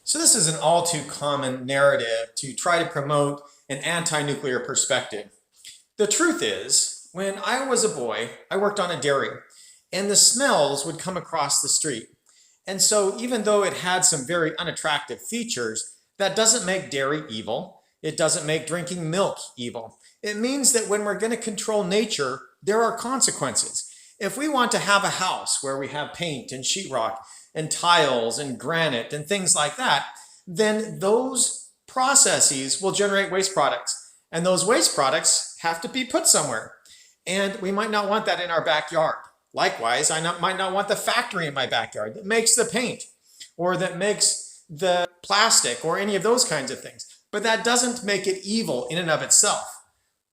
So this is an all too common narrative to try to promote an anti-nuclear perspective. The truth is, when I was a boy, I worked on a dairy, and the smells would come across the street. And so even though it had some very unattractive features, that doesn't make dairy evil. It doesn't make drinking milk evil. It means that when we're going to control nature, there are consequences. If we want to have a house where we have paint and sheetrock and tiles and granite and things like that, then those processes will generate waste products. And those waste products have to be put somewhere. And we might not want that in our backyard. Likewise, might not want the factory in my backyard that makes the paint or that makes the plastic or any of those kinds of things. But that doesn't make it evil in and of itself.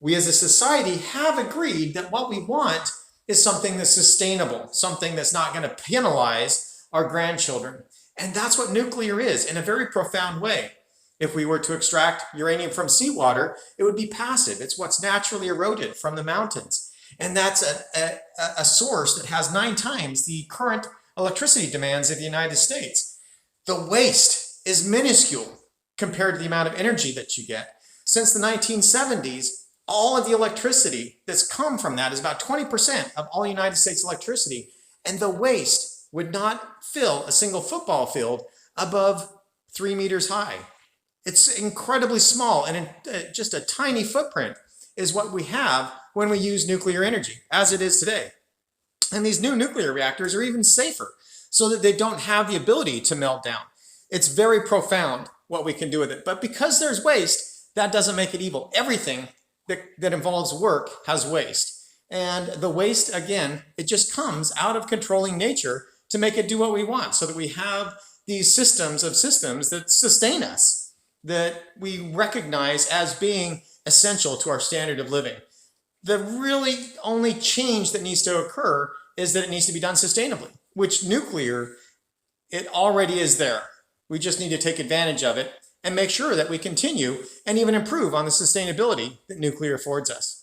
We as a society have agreed that what we want is something that's sustainable, something that's not going to penalize our grandchildren. And that's what nuclear is in a very profound way. If we were to extract uranium from seawater, it would be passive. It's what's naturally eroded from the mountains. And that's a source that has 9 times the current electricity demands of the United States. The waste is minuscule compared to the amount of energy that you get. Since the 1970s, all of the electricity that's come from that is about 20% of all United States electricity. And the waste would not fill a single football field above 3 meters high. It's incredibly small, and just a tiny footprint is what we have when we use nuclear energy, as it is today. And these new nuclear reactors are even safer, so that they don't have the ability to melt down. It's very profound what we can do with it. But because there's waste, that doesn't make it evil. Everything that involves work has waste. And the waste, again, it just comes out of controlling nature to make it do what we want, so that we have these systems that sustain us, that we recognize as being essential to our standard of living. The really only change that needs to occur is that it needs to be done sustainably, which nuclear, it already is there. We just need to take advantage of it and make sure that we continue and even improve on the sustainability that nuclear affords us.